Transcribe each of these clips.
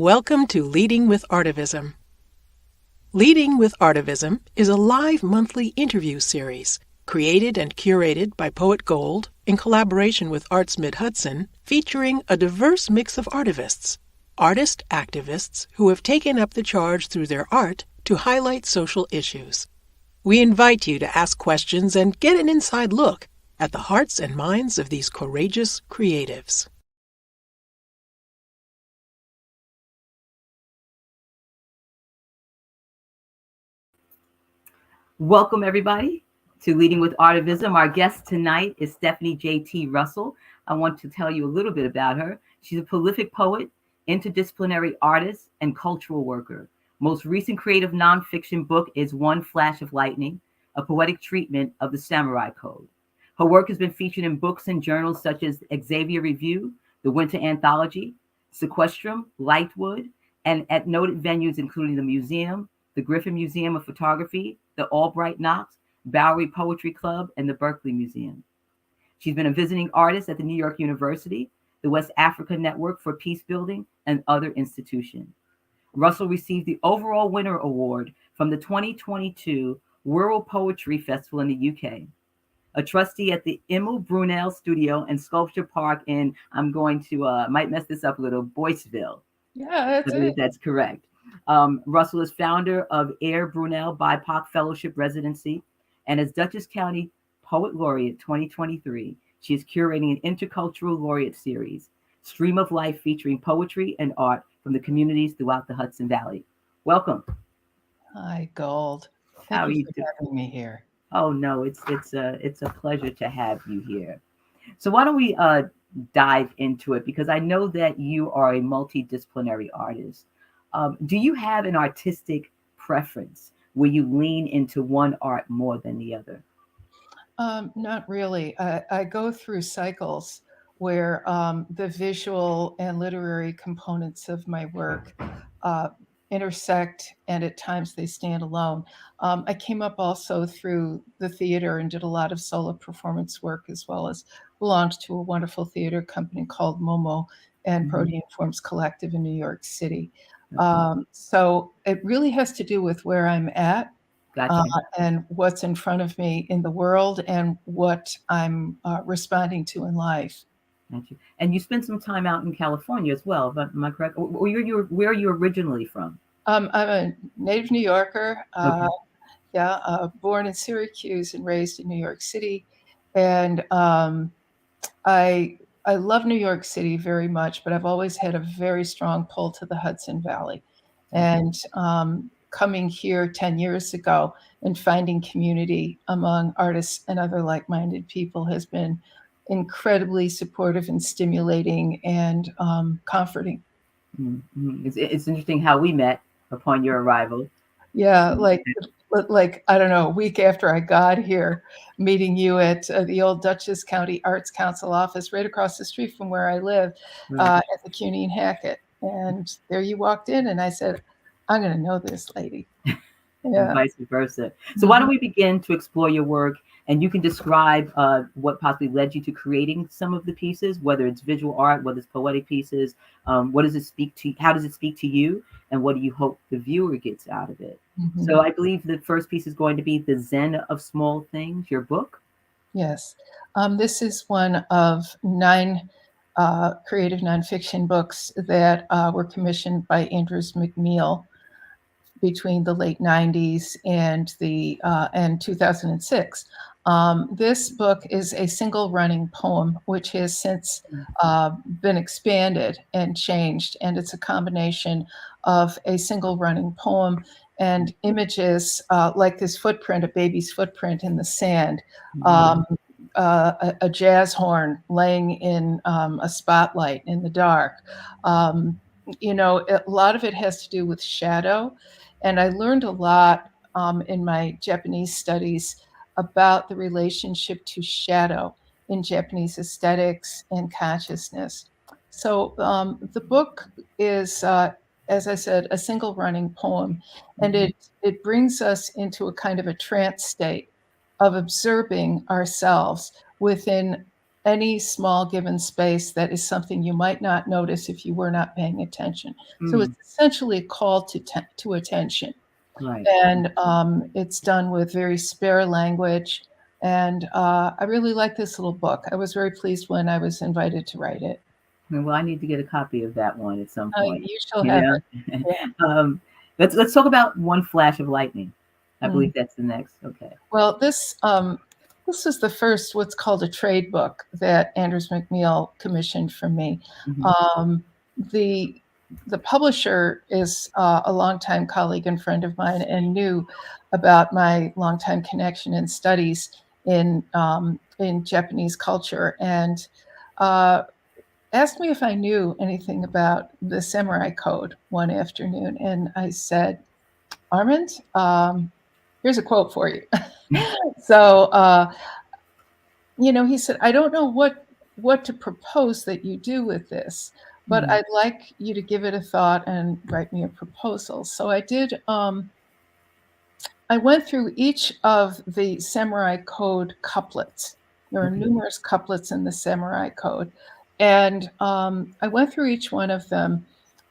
Welcome to Leading with Artivism. Leading with Artivism is a live monthly interview series created and curated by Poet Gold in collaboration with Arts Mid-Hudson, featuring a diverse mix of artivists, artist activists who have taken up the charge through their art to highlight social issues. We invite you to ask questions and get an inside look at the hearts and minds of these courageous creatives. Welcome, everybody, to Leading with Artivism. Our guest tonight is Stephanie J.T. Russell. I want to tell you a little bit about her. She's a prolific poet, interdisciplinary artist, and cultural worker. Most recent creative nonfiction book is One Flash of Lightning, a poetic treatment of the Samurai Code. Her work has been featured in books and journals such as Xavier Review, The Winter Anthology, Sequestrum, Lightwood, and at noted venues including the Museum, the Griffin Museum of Photography, the Albright Knox, Bowery Poetry Club, and the Berkeley Museum. She's been a visiting artist at the New York University, the West Africa Network for Peace Building, and other institutions. Russell received the overall winner award from the 2022 World Poetry Festival in the UK. A trustee at the Emil Brunel Studio and Sculpture Park in, I'm going to, might mess this up a little, Boyceville. Yeah, That's correct. Russell is founder of Air Brunel BIPOC Fellowship Residency, and as Dutchess County Poet Laureate 2023, she is curating an intercultural laureate series, Stream of Life, featuring poetry and art from the communities throughout the Hudson Valley. Welcome. Hi, Gold. How are you for having me here. Oh no, it's a pleasure to have you here. So why don't we dive into it, because I know that you are a multidisciplinary artist. Do you have an artistic preference where you lean into one art more than the other? Not really. I go through cycles where the visual and literary components of my work intersect, and at times they stand alone. I came up also through the theater and did a lot of solo performance work, as well as belonged to a wonderful theater company called Momo and Protean Forms Collective in New York City. So it really has to do with where I'm at. Gotcha. And what's in front of me in the world and what I'm responding to in life. Gotcha. And you spent some time out in California as well, but am I correct? Where are you originally from? I'm a native New Yorker. Born in Syracuse and raised in New York City. And I love New York City very much, but I've always had a very strong pull to the Hudson Valley. And coming here 10 years ago and finding community among artists and other like-minded people has been incredibly supportive and stimulating and comforting. Mm-hmm. It's interesting how we met upon your arrival. Yeah, like I don't know, a week after I got here, meeting you at the old Dutchess County Arts Council office right across the street from where I live, at the CUNY in Hackett. And there you walked in and I said, I'm going to know this lady. Yeah. And vice versa. So why don't we begin to explore your work, and you can describe what possibly led you to creating some of the pieces, whether it's visual art, whether it's poetic pieces. What does it speak to? How does it speak to you? And what do you hope the viewer gets out of it? So I believe the first piece is going to be The Zen of Small Things, your book. Yes. This is one of 9 creative nonfiction books that were commissioned by Andrews McMeel between the late 90s and 2006. This book is a single running poem, which has since been expanded and changed. And it's a combination of a single running poem and images like this footprint, a baby's footprint in the sand, a jazz horn laying in a spotlight in the dark. A lot of it has to do with shadow. And I learned a lot in my Japanese studies about the relationship to shadow in Japanese aesthetics and consciousness. So the book is, as I said, a single running poem, and it brings us into a kind of a trance state of observing ourselves within any small given space that is something you might not notice if you were not paying attention. So it's essentially a call to attention. Right. And it's done with very spare language. And I really like this little book. I was very pleased when I was invited to write it. Well, I need to get a copy of that one at some point. You shall You have know, it. Yeah. let's talk about One Flash of Lightning. I believe that's the next. Okay. Well, this is the first what's called a trade book that Anders McNeil commissioned for me. The publisher is a longtime colleague and friend of mine, and knew about my longtime connection and studies in Japanese culture, and asked me if I knew anything about the samurai code one afternoon. And I said, Armand, here's a quote for you. So, he said, I don't know what to propose that you do with this, but I'd like you to give it a thought and write me a proposal. So I did. I went through each of the samurai code couplets. There are numerous couplets in the samurai code. And I went through each one of them,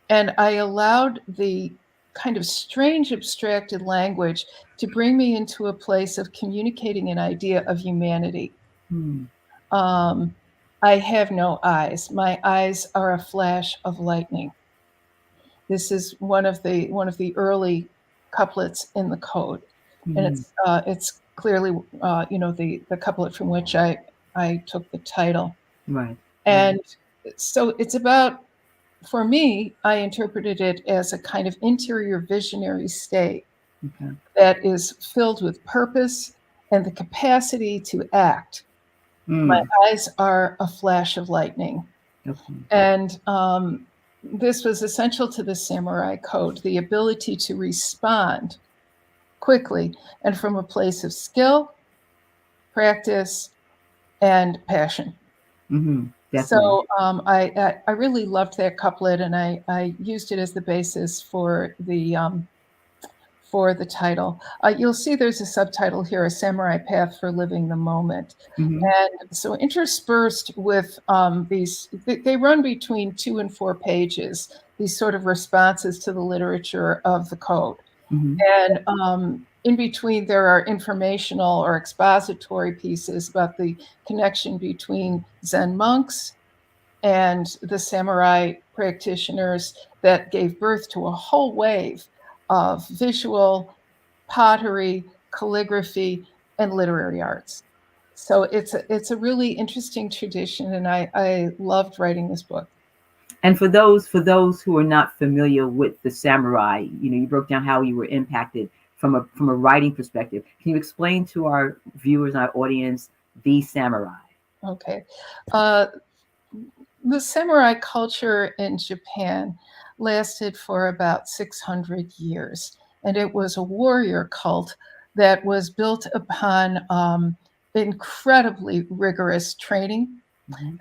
and I allowed the kind of strange abstracted language to bring me into a place of communicating an idea of humanity. I have no eyes. My eyes are a flash of lightning. This is one of the early couplets in the code, and it's clearly the couplet from which I took the title. Right. And so it's about, for me, I interpreted it as a kind of interior visionary state that is filled with purpose and the capacity to act. My eyes are a flash of lightning. And this was essential to the samurai code, the ability to respond quickly and from a place of skill, practice, and passion. So I really loved that couplet, and I used it as the basis for the title. You'll see there's a subtitle here, A Samurai Path for Living the Moment. And so interspersed with these, they run between 2 and 4 pages, these sort of responses to the literature of the code. And in between, there are informational or expository pieces about the connection between Zen monks and the samurai practitioners that gave birth to a whole wave of visual, pottery, calligraphy, and literary arts. So it's a really interesting tradition, and I loved writing this book. And for those who are not familiar with the samurai, you broke down how you were impacted from a writing perspective. Can you explain to our viewers and our audience the samurai? Okay. The samurai culture in Japan lasted for about 600 years, and it was a warrior cult that was built upon incredibly rigorous training.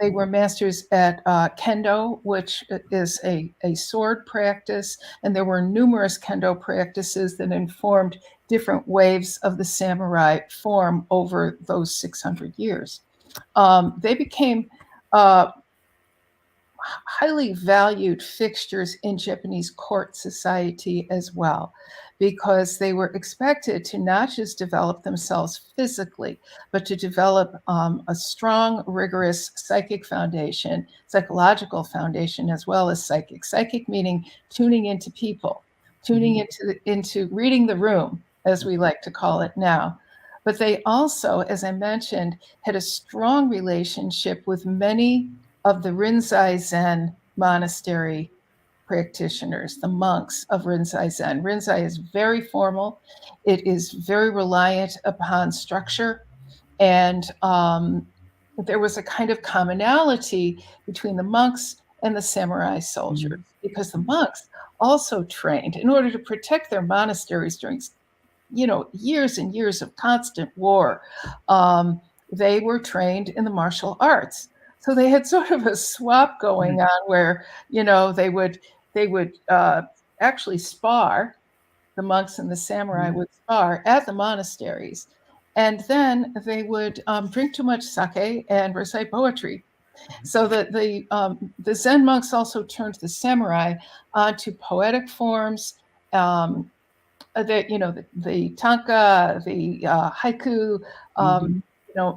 They were masters at kendo, which is a sword practice, and there were numerous kendo practices that informed different waves of the samurai form over those 600 years. They became highly valued fixtures in Japanese court society as well, because they were expected to not just develop themselves physically, but to develop a strong, rigorous psychological foundation, as well as psychic. Psychic meaning tuning into people, tuning into reading the room, as we like to call it now. But they also, as I mentioned, had a strong relationship with many of the Rinzai Zen monastery practitioners, the monks of Rinzai Zen. Rinzai is very formal. It is very reliant upon structure. And there was a kind of commonality between the monks and the samurai soldiers, because the monks also trained in order to protect their monasteries during years and years of constant war. They were trained in the martial arts. So they had sort of a swap going on where, they would actually spar. The monks and the samurai would spar at the monasteries. And then they would drink too much sake and recite poetry. So that the Zen monks also turned the samurai onto poetic forms. The tanka, the haiku,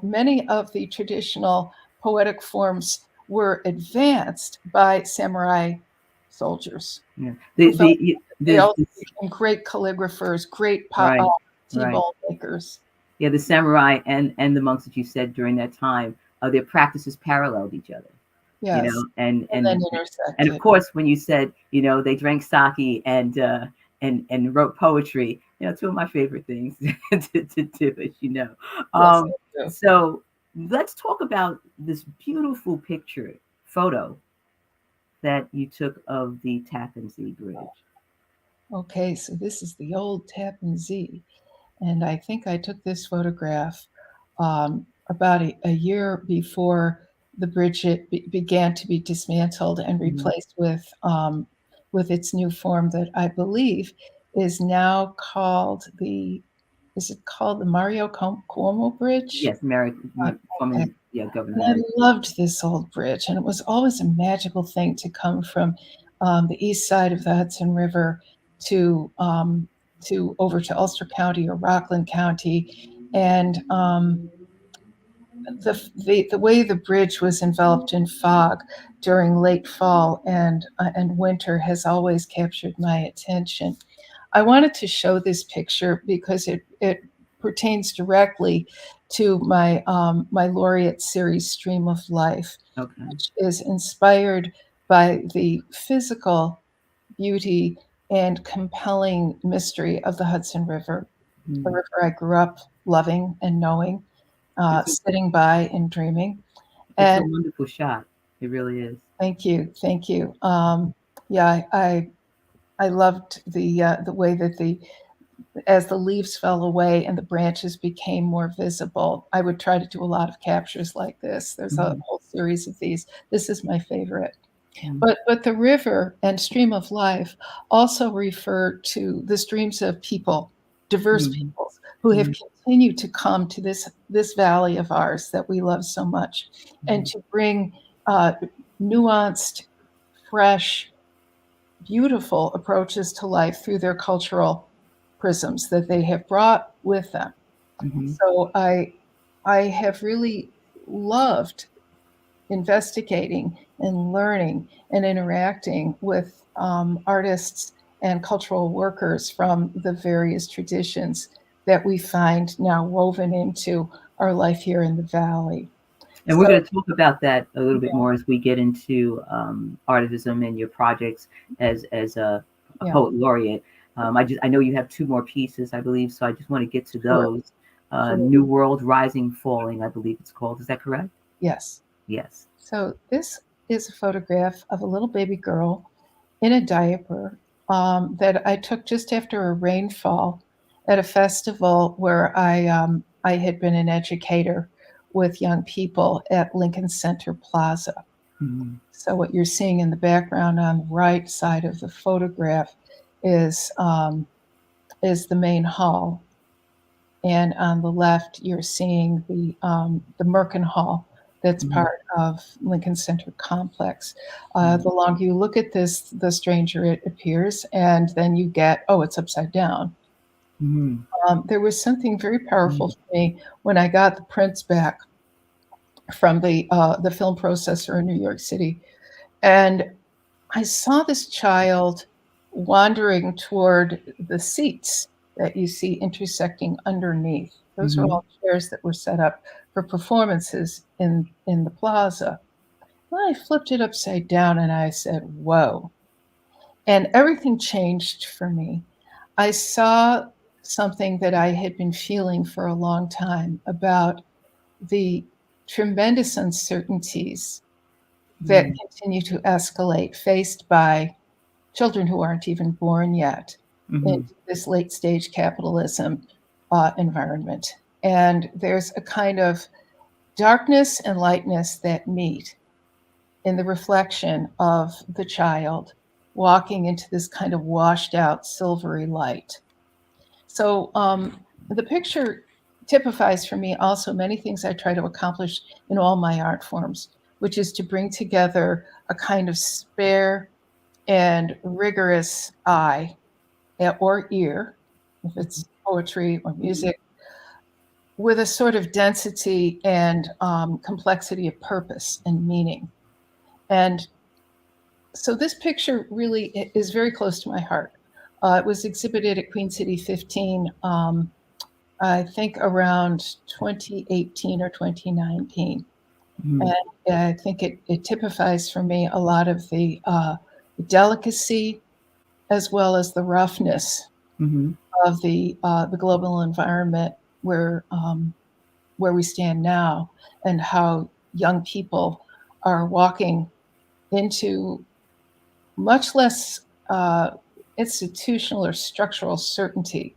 many of the traditional poetic forms were advanced by samurai soldiers. Yeah. They also became great calligraphers, great tea ball makers. Yeah, the samurai and the monks that you said during that time, their practices paralleled each other. Yes. And then and of course, when you said, they drank sake and wrote poetry, two of my favorite things to do, as you know. Yes, so let's talk about this beautiful photo that you took of the Tappan Zee Bridge. Okay, so this is the old Tappan Zee, and I think I took this photograph about a year before the bridge began to be dismantled and replaced with its new form that I believe is now called the Mario Cuomo Bridge? Yes, Mario Cuomo, Governor. And I loved this old bridge, and it was always a magical thing to come from the east side of the Hudson River to over to Ulster County or Rockland County, and the way the bridge was enveloped in fog during late fall and winter has always captured my attention. I wanted to show this picture because it pertains directly to my my laureate series Stream of Life, which is inspired by the physical beauty and compelling mystery of the Hudson River, the river I grew up loving and knowing, sitting by and dreaming. It's a wonderful shot. It really is. Thank you. Yeah, I loved the way that as the leaves fell away and the branches became more visible, I would try to do a lot of captures like this. There's a whole series of these. This is my favorite. But the river and Stream of Life also refer to the streams of people, diverse peoples, who have continued to come to this valley of ours that we love so much, and to bring nuanced, fresh, beautiful approaches to life through their cultural prisms that they have brought with them. So I have really loved investigating and learning and interacting with artists and cultural workers from the various traditions that we find now woven into our life here in the valley. And we're going to talk about that a little bit more as we get into Artivism and your projects as a poet laureate. I know you have two more pieces, I believe, so I just want to get to those. New World, Rising, Falling, I believe it's called. Is that correct? Yes. Yes. So this is a photograph of a little baby girl in a diaper that I took just after a rainfall at a festival where I had been an educator with young people at Lincoln Center Plaza. So what you're seeing in the background on the right side of the photograph is the main hall, and on the left you're seeing the Merkin Hall. That's part of Lincoln Center complex. The longer you look at this, the stranger it appears, and then you get, oh, it's upside down. There was something very powerful for me when I got the prints back from the film processor in New York City, and I saw this child wandering toward the seats that you see intersecting underneath. Those are all chairs that were set up for performances in the plaza. Well, I flipped it upside down and I said, whoa. And everything changed for me. I saw something that I had been feeling for a long time about the tremendous uncertainties that continue to escalate, faced by children who aren't even born yet in this late stage capitalism environment. And there's a kind of darkness and lightness that meet in the reflection of the child walking into this kind of washed out silvery light. So the picture typifies for me also many things I try to accomplish in all my art forms, which is to bring together a kind of spare and rigorous eye or ear, if it's poetry or music, with a sort of density and complexity of purpose and meaning. And so this picture really is very close to my heart. It was exhibited at Queen City 15, I think around 2018 or 2019. And I think it typifies for me a lot of the delicacy as well as the roughness of the global environment where we stand now, and how young people are walking into much less institutional or structural certainty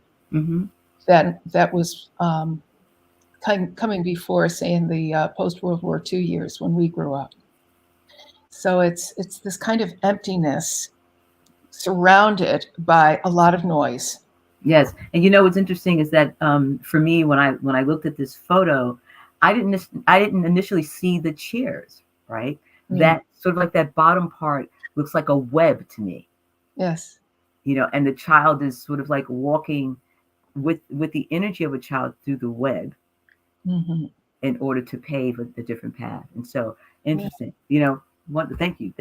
that was coming before, say, in the post-World War II years when we grew up. So it's this kind of emptiness surrounded by a lot of noise. Yes, and you know what's interesting is that for me, when I looked at this photo, I didn't initially see the chairs, right? That sort of like that bottom part looks like a web to me. Yes. You know, and the child is sort of like walking with the energy of a child through the web in order to pave a different path. And so interesting. You know, thank you.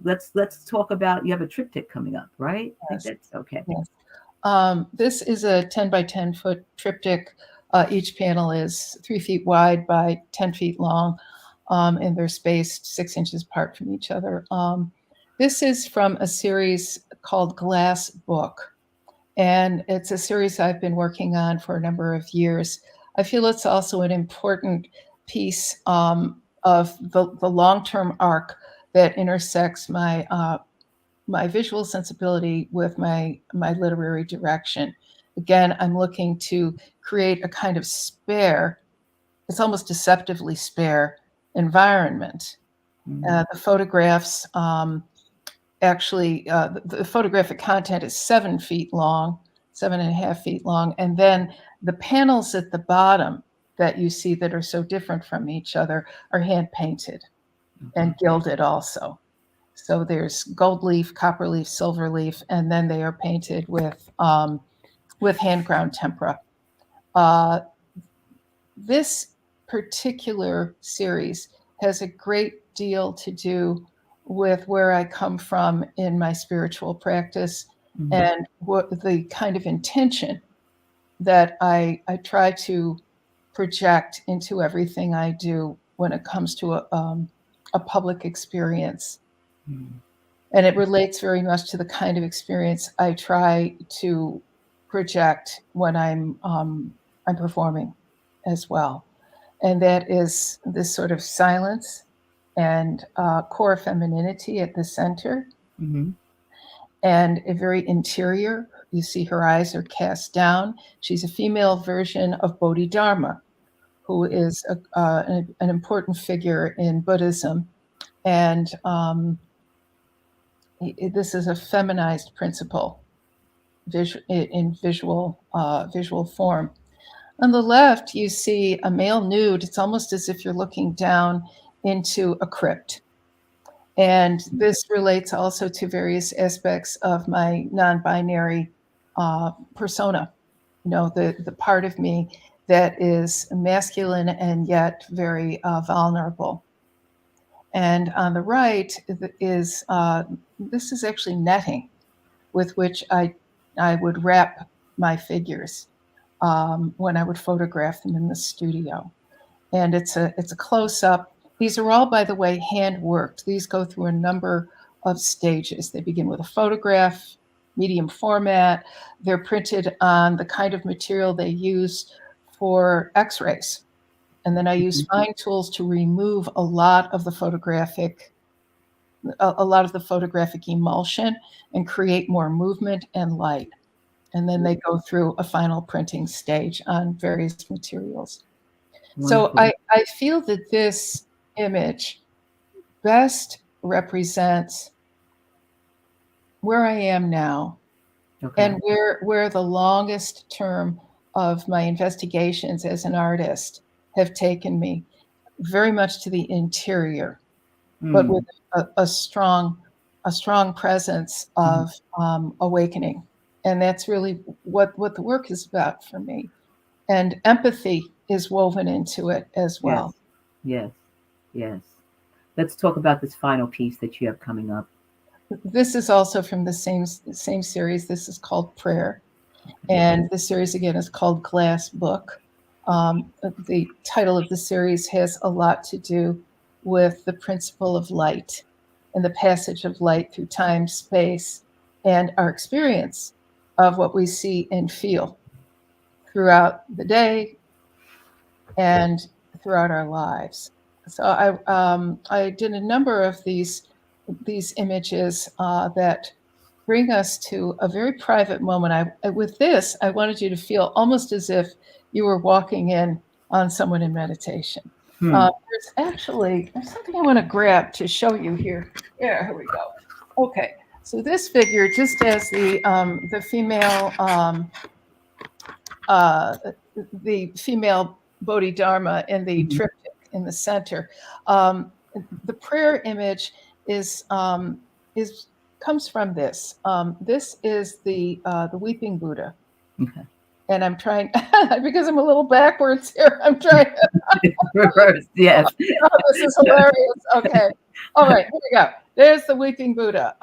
Let's talk about, you have a triptych coming up, right? Yes. I think that's okay. Yes. This is a 10 by 10 foot triptych. Each panel is 3 feet wide by 10 feet long, and they're spaced 6 inches apart from each other. This is from a series called Glass Book, and it's a series I've been working on for a number of years. I feel it's also an important piece of the long-term arc that intersects my visual sensibility with my literary direction. Again, I'm looking to create a kind of spare, it's almost deceptively spare environment. The photographs, actually, the photographic content is 7 feet long, 7.5 feet long. And then the panels at the bottom that you see that are so different from each other are hand painted and gilded also. So there's gold leaf, copper leaf, silver leaf, and then they are painted with hand ground tempera. This particular series has a great deal to do with where I come from in my spiritual practice and what the kind of intention that I try to project into everything I do when it comes to a public experience. And it relates very much to the kind of experience I try to project when I'm performing as well. And that is this sort of silence and core femininity at the center, and a very interior. You see her eyes are cast down. She's a female version of Bodhidharma, who is an important figure in Buddhism. And this is a feminized principle in visual form. On the left, you see a male nude. It's almost as if you're looking down into a crypt. And this relates also to various aspects of my non-binary persona, you know, the part of me that is masculine and yet very vulnerable. And on the right is, this is actually netting with which I would wrap my figures when I would photograph them in the studio. And it's a close-up. These are all, by the way, hand-worked. These go through a number of stages. They begin with a photograph, medium format. They're printed on the kind of material they use for X-rays. And then I use fine tools to remove a lot of the photographic emulsion and create more movement and light. And then they go through a final printing stage on various materials. Wonderful. So I feel that this image best represents where I am now, and where the longest term of my investigations as an artist have taken me very much to the interior, but with a strong presence of awakening. And that's really what the work is about for me. And empathy is woven into it as well. Yes. Let's talk about this final piece that you have coming up. This is also from the same series. This is called Prayer. And the series, again, is called Glass Book. The title of the series has a lot to do with the principle of light and the passage of light through time, space, and our experience of what we see and feel throughout the day and throughout our lives. So I did a number of these images that bring us to a very private moment. With this, I wanted you to feel almost as if you were walking in on someone in meditation. There's something I want to grab to show you here. Yeah, here we go. Okay, so this figure, just as the female Bodhidharma in the triptych in the center, the prayer image comes from this. This is the Weeping Buddha. Okay. And I'm trying, because I'm a little backwards here, I'm trying to reverse. Yes. Oh, this is hilarious. Okay. All right, here we go. There's the Weeping Buddha.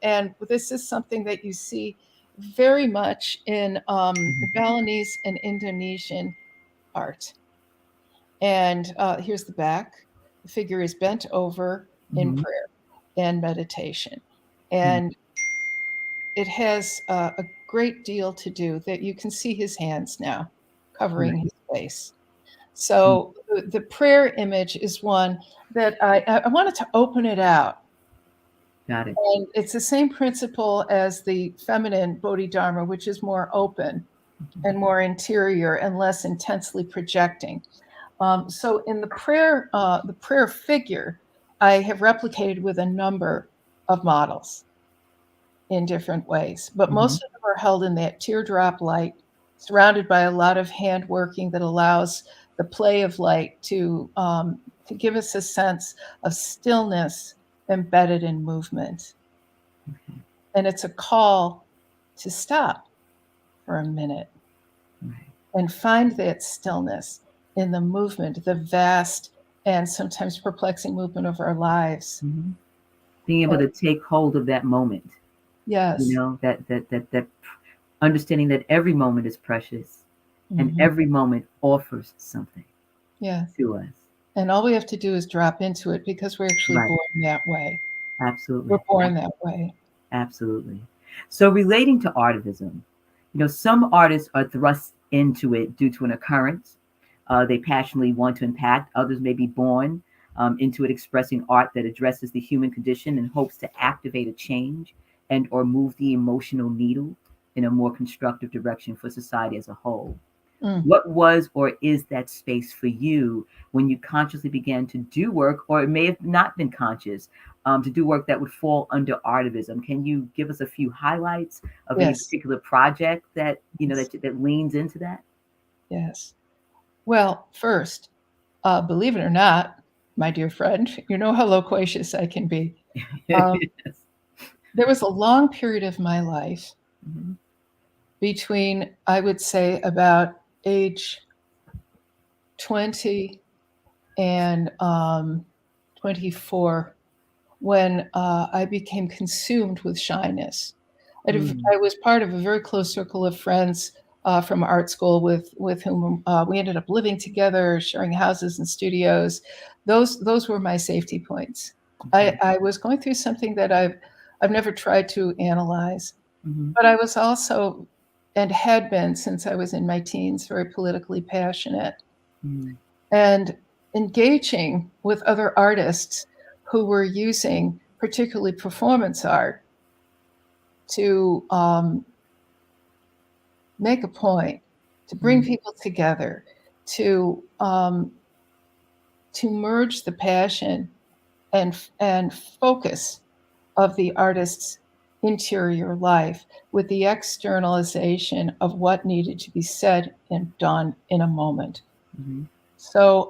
And this is something that you see very much in Balinese and Indonesian art. And here's the back. The figure is bent over in prayer and meditation. And it has a great deal to do that you can see his hands now covering his face. So the prayer image is one that I wanted to open it out. Got it. And it's the same principle as the feminine Bodhidharma, which is more open and more interior and less intensely projecting. So in the prayer figure, I have replicated with a number of models in different ways, but most of them are held in that teardrop light, surrounded by a lot of hand working that allows the play of light to give us a sense of stillness embedded in movement. And it's a call to stop for a minute and find that stillness in the movement, the vast and sometimes perplexing movement of our lives. Being able to take hold of that moment. Yes. You know, that understanding that every moment is precious and every moment offers something to us. And all we have to do is drop into it because we're actually born that way. Absolutely. We're born that way. Absolutely. So relating to artivism, you know, some artists are thrust into it due to an occurrence they passionately want to impact. Others may be born into it, expressing art that addresses the human condition in hopes to activate a change and or move the emotional needle in a more constructive direction for society as a whole. What was or is that space for you when you consciously began to do work, or it may have not been conscious, to do work that would fall under artivism? Can you give us a few highlights of any particular project that, you know, that leans into that? Yes. Well, first, believe it or not, my dear friend, you know how loquacious I can be. There was a long period of my life between, I would say, about age 20 and 24 when I became consumed with shyness. I was part of a very close circle of friends from art school with whom we ended up living together, sharing houses and studios. Those were my safety points. I was going through something that I've never tried to analyze, but I was also, and had been since I was in my teens, very politically passionate. And engaging with other artists who were using particularly performance art to make a point, to bring people together, to merge the passion and focus of the artists interior life with the externalization of what needed to be said and done in a moment. Mm-hmm. So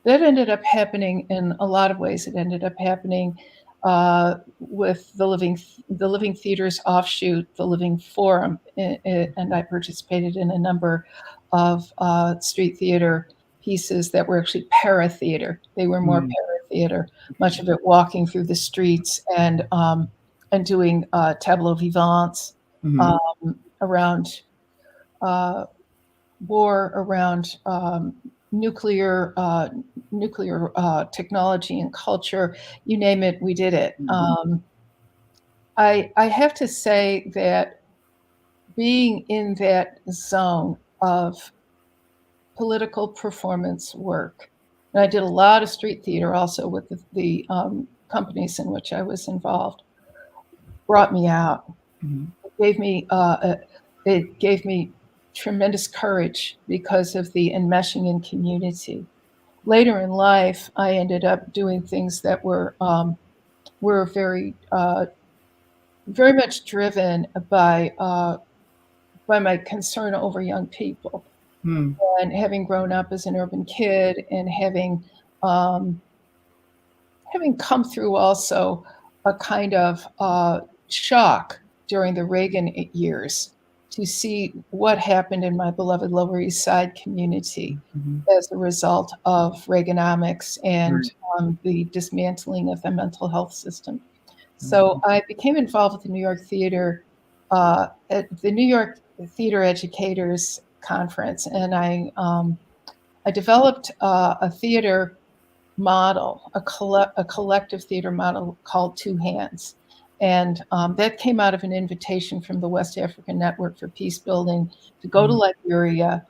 that ended up happening in a lot of ways. It ended up happening with the Living Theater's offshoot, the Living Forum, and I participated in a number of street theater pieces that were actually para-theater. They were more para-theater, much of it walking through the streets and doing tableaux vivants around war, around nuclear technology and culture. You name it, we did it. I have to say that being in that zone of political performance work, and I did a lot of street theater also with the companies in which I was involved, brought me out. It gave me tremendous courage because of the enmeshing in community. Later in life, I ended up doing things that were very very much driven by my concern over young people, and having grown up as an urban kid and having come through also a kind of shock during the Reagan years to see what happened in my beloved Lower East Side community as a result of Reaganomics and the dismantling of the mental health system. So I became involved with the New York Theater, at the New York Theater Educators Conference, and I developed a theater model, a collective theater model called Two Hands. And that came out of an invitation from the West African Network for Peace Building to go to Liberia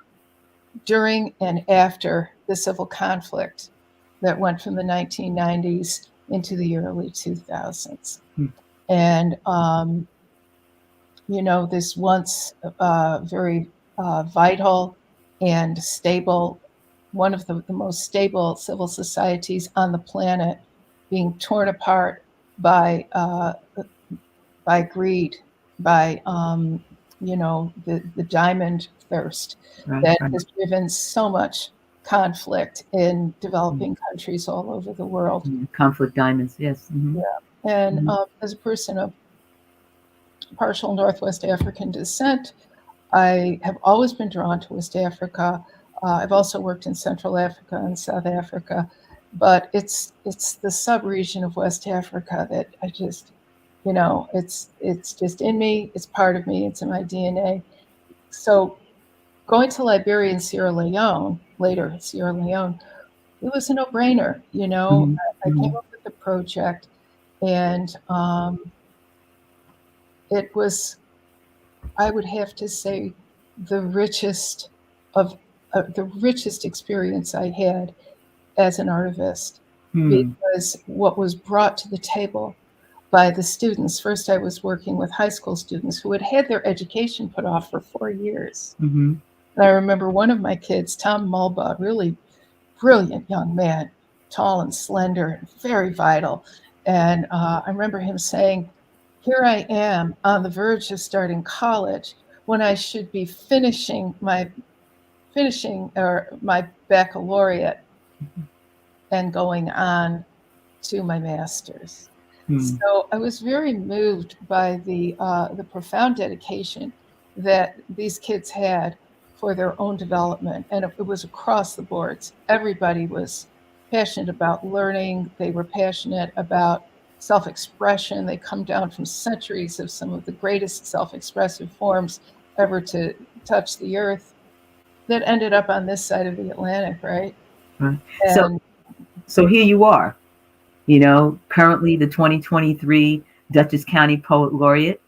during and after the civil conflict that went from the 1990s into the early 2000s. And, this once very vital and stable, one of the most stable civil societies on the planet, being torn apart by greed, by the diamond thirst that has driven so much conflict in developing countries all over the world. Conflict diamonds, yes. Yeah, and as a person of partial Northwest African descent, I have always been drawn to West Africa. I've also worked in Central Africa and South Africa, but it's the sub-region of West Africa that I just, it's just in me. It's part of me. It's in my DNA. So going to Liberia and Sierra Leone, later Sierra Leone, it was a no-brainer. I came up with the project, and it was, I would have to say, the richest experience I had as an artivist, because what was brought to the table by the students. First, I was working with high school students who had had their education put off for 4 years. And I remember one of my kids, Tom Mulba, really brilliant young man, tall and slender and very vital. And I remember him saying, "Here I am on the verge of starting college when I should be finishing my baccalaureate and going on to my master's." So I was very moved by the profound dedication that these kids had for their own development, and it was across the boards. Everybody was passionate about learning. They were passionate about self-expression. They come down from centuries of some of the greatest self-expressive forms ever to touch the earth that ended up on this side of the Atlantic, right? So here you are, currently the 2023 Dutchess County Poet Laureate.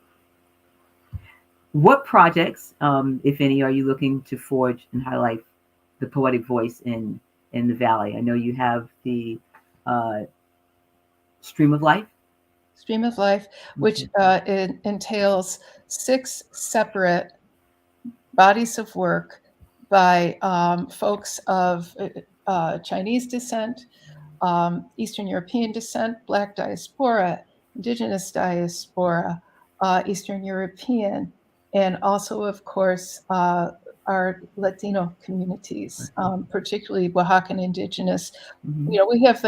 What projects, if any, are you looking to forge and highlight the poetic voice in the Valley? I know you have the Stream of Life. Stream of Life, which it entails 6 separate bodies of work by folks of Chinese descent, Eastern European descent, Black diaspora, Indigenous diaspora, Eastern European, and also, of course, our Latino communities, particularly Oaxacan indigenous. Mm-hmm. We have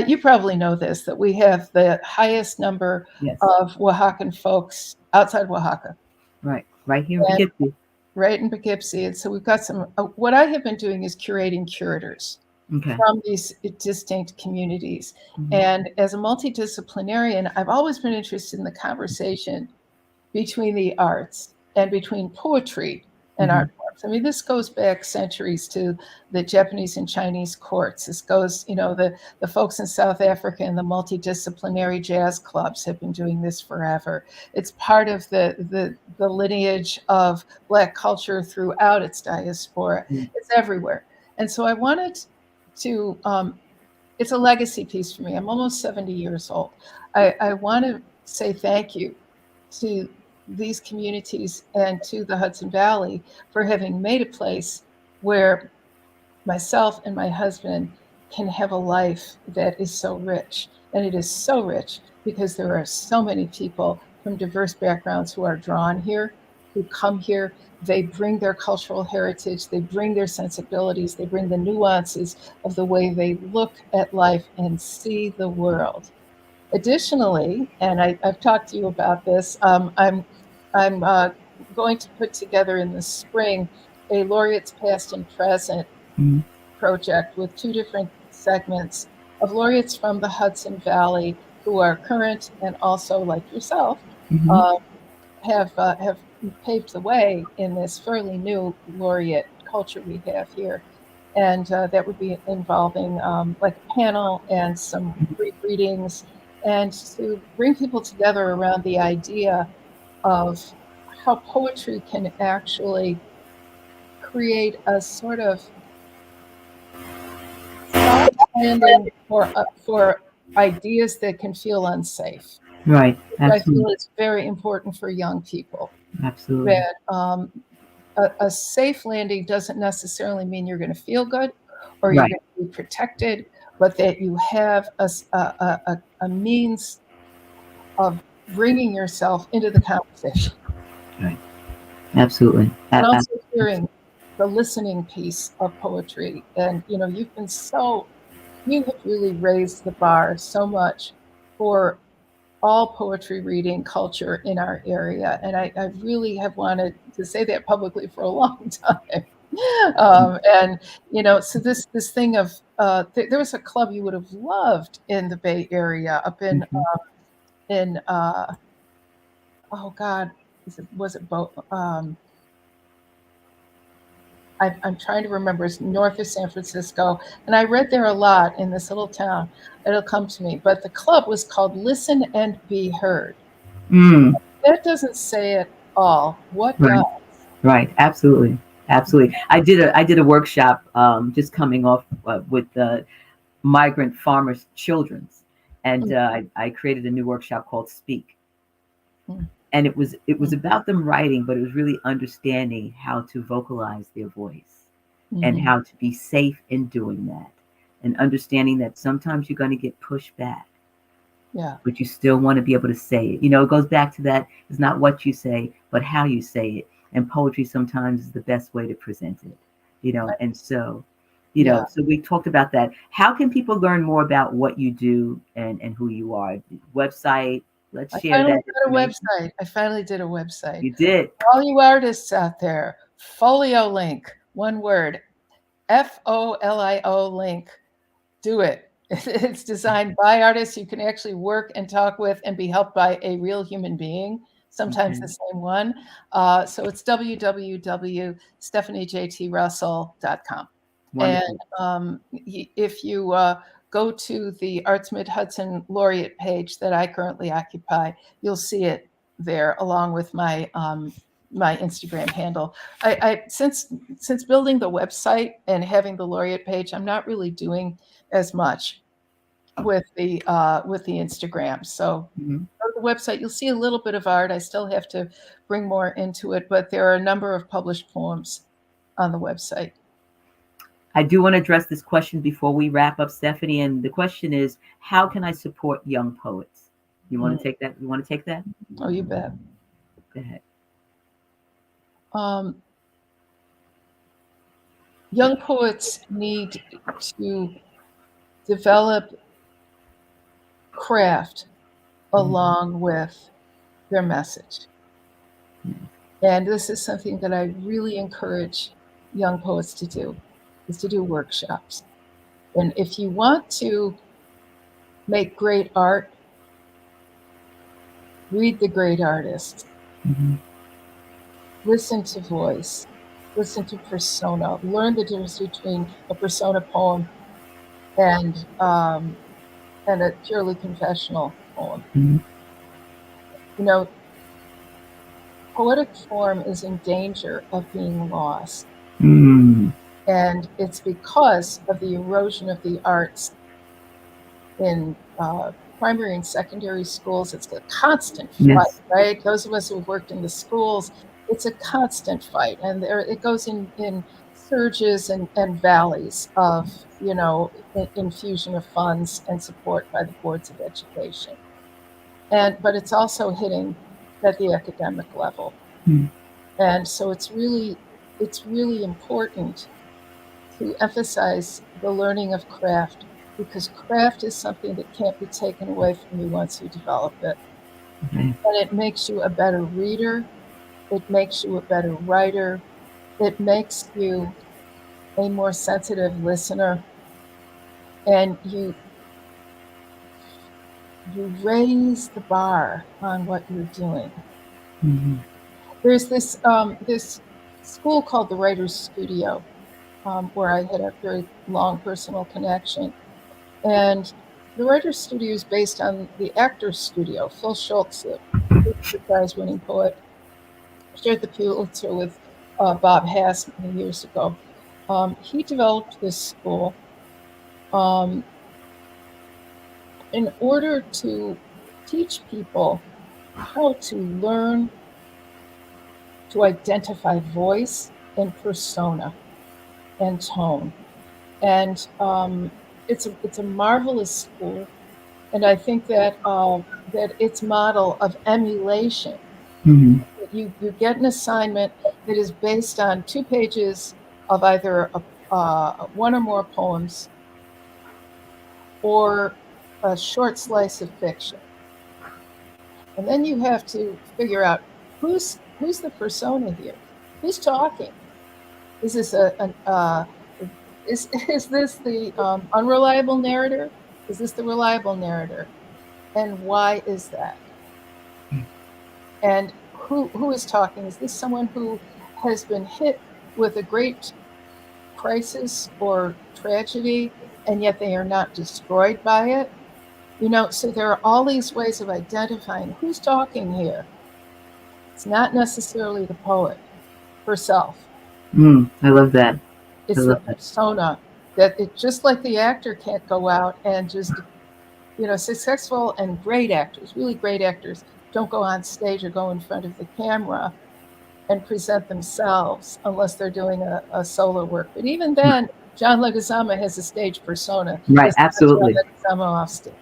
you probably know this, that we have the highest number Yes. of Oaxacan folks outside Oaxaca. Right here in Poughkeepsie. Right in Poughkeepsie. And so we've got some, what I have been doing is curating curators from these distinct communities. Mm-hmm. And as a multidisciplinarian, I've always been interested in the conversation between the arts and between poetry and art forms. I mean, this goes back centuries to the Japanese and Chinese courts. This goes, the folks in South Africa and the multidisciplinary jazz clubs have been doing this forever. It's part of the lineage of Black culture throughout its diaspora. It's everywhere. And so I wanted to, it's a legacy piece for me. I'm almost 70 years old. I want to say thank you to these communities and to the Hudson Valley for having made a place where myself and my husband can have a life that is so rich. And it is so rich because there are so many people from diverse backgrounds who are drawn here, who come here. They bring their cultural heritage, they bring their sensibilities, they bring the nuances of the way they look at life and see the world. Additionally, and I've talked to you about this, I'm going to put together in the spring a Laureates Past and Present project with 2 different segments of laureates from the Hudson Valley who are current and also, like yourself, have paved the way in this fairly new laureate culture we have here. And that would be involving like a panel and some brief readings, and to bring people together around the idea of how poetry can actually create a sort of soft landing for ideas that can feel unsafe. Right. I feel it's very important for young people. Absolutely. That a safe landing doesn't necessarily mean you're going to feel good or you're going to be protected, but that you have a means of bringing yourself into the conversation. Right. Absolutely. And also hearing the listening piece of poetry. And, you have really raised the bar so much for all poetry reading culture in our area. And I really have wanted to say that publicly for a long time. And, so this thing of, there was a club you would have loved in the Bay Area up in oh God, was it both? I'm trying to remember. It's north of San Francisco. And I read there a lot in this little town. It'll come to me. But the club was called Listen and Be Heard. That doesn't say it all. What does? Right. Absolutely. Absolutely. I did a workshop just coming off with migrant farmers' children's. And I created a new workshop called Speak. And it was about them writing, but it was really understanding how to vocalize their voice and how to be safe in doing that, and understanding that sometimes you're going to get pushed back. Yeah. But you still want to be able to say it. It goes back to that. It's not what you say, but how you say it. And poetry sometimes is the best way to present it. And so, so we talked about that. How can people learn more about what you do and who you are? Website. Let's share that. I finally did a website. You did. All you artists out there, Folio link, one word, FOLIO link. Do it. It's designed by artists you can actually work and talk with and be helped by a real human being, sometimes the same one. So it's www.stephaniejtrussell.com. Wonderful. And if you go to the Arts Mid-Hudson laureate page that I currently occupy, you'll see it there along with my my Instagram handle. I since building the website and having the laureate page, I'm not really doing as much with the Instagram. So go to the website, you'll see a little bit of art. I still have to bring more into it, but there are a number of published poems on the website. I do want to address this question before we wrap up, Stephanie. And the question is, how can I support young poets? You want to take that? You want to take that? Oh, you bet. Go ahead. Young poets need to develop craft along with their message. And this is something that I really encourage young poets to do, is to do workshops. And if you want to make great art, read the great artists, listen to voice, listen to persona, learn the difference between a persona poem and a purely confessional poem. You know, poetic form is in danger of being lost. And it's because of the erosion of the arts in primary and secondary schools. It's a constant fight, right? Those of us who have worked in the schools, it's a constant fight. And it goes in surges and valleys of, infusion of funds and support by the boards of education. But it's also hitting at the academic level. And so it's really important to emphasize the learning of craft, because craft is something that can't be taken away from you once you develop it. And it makes you a better reader. It makes you a better writer. It makes you a more sensitive listener. And you raise the bar on what you're doing. There's this school called the Writer's Studio, where I had a very long personal connection. And the Writer's Studio is based on the Actors Studio. Phil Schultz, the Pulitzer Prize-winning poet, shared the Pulitzer with Bob Hass many years ago. He developed this school in order to teach people how to learn to identify voice and persona and tone. And it's a marvelous school, and I think that its model of emulation. You get an assignment that is based on 2 pages of either one or more poems or a short slice of fiction, and then you have to figure out who's the persona here, who's talking. Is this is this the unreliable narrator? Is this the reliable narrator? And why is that? And who is talking? Is this someone who has been hit with a great crisis or tragedy, and yet they are not destroyed by it? So there are all these ways of identifying who's talking here. It's not necessarily the poet herself. I love that. It's the persona that just like the actor can't go out and just, successful and great actors, really great actors, don't go on stage or go in front of the camera and present themselves unless they're doing a solo work. But even then, John Leguizamo has a stage persona. Right, absolutely. John Leguizamo off stage.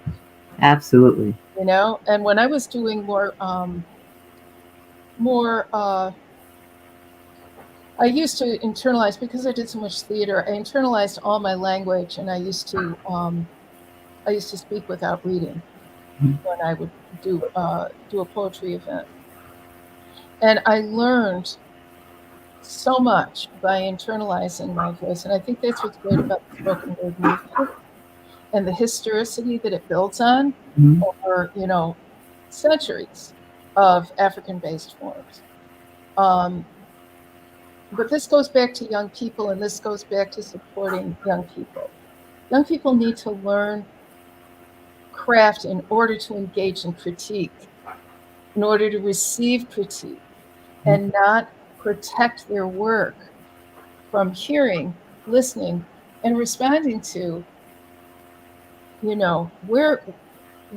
Absolutely. And when I was doing more I used to internalize, because I did so much theater, I internalized all my language, and I used to speak without reading when I would do a poetry event. And I learned so much by internalizing my voice. And I think that's what's great about the spoken word movement and the historicity that it builds on over, centuries of African-based forms. But this goes back to young people, and this goes back to supporting young people. Young people need to learn craft in order to engage in critique, in order to receive critique, and not protect their work from hearing, listening, and responding to, where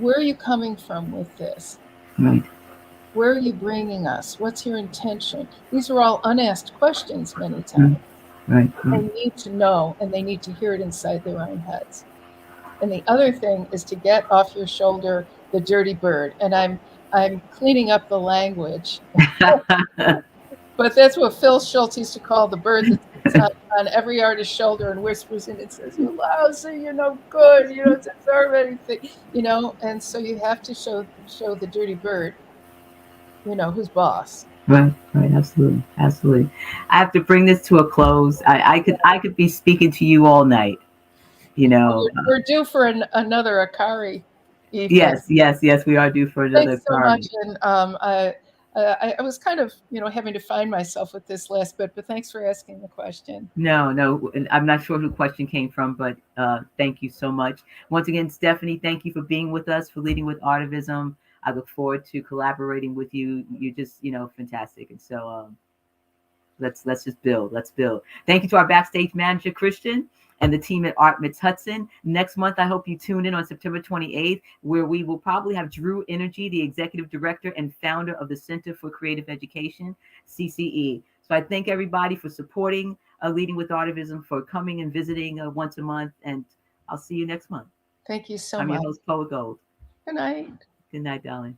are you coming from with this? Right. Where are you bringing us? What's your intention? These are all unasked questions many times. Right. They need to know, and they need to hear it inside their own heads. And the other thing is to get off your shoulder the dirty bird, and I'm cleaning up the language. But that's what Phil Schultz used to call the bird that sits on every artist's shoulder and whispers in it, says, "You lousy, you're no good, you don't deserve anything," And so you have to show the dirty bird, who's boss. Right, absolutely, absolutely. I have to bring this to a close. I could be speaking to you all night. We're due for another Akari evening. Yes, we are due for another. Thanks so much, and I was kind of having to find myself with this last bit, but thanks for asking the question. No, and I'm not sure who the question came from, but thank you so much once again, Stephanie. Thank you for being with us, for leading with Artivism. I look forward to collaborating with you. You're just fantastic, and so let's just build. Let's build. Thank you to our backstage manager Christian and the team at Arts Mid-Hudson. Next month, I hope you tune in on September 28th, where we will probably have Drew Energy, the executive director and founder of the Center for Creative Education, CCE. So I thank everybody for supporting Leading with Artivism, for coming and visiting once a month, and I'll see you next month. Thank you so much. I'm your host, Poet Gold. Good night. Good night, darling.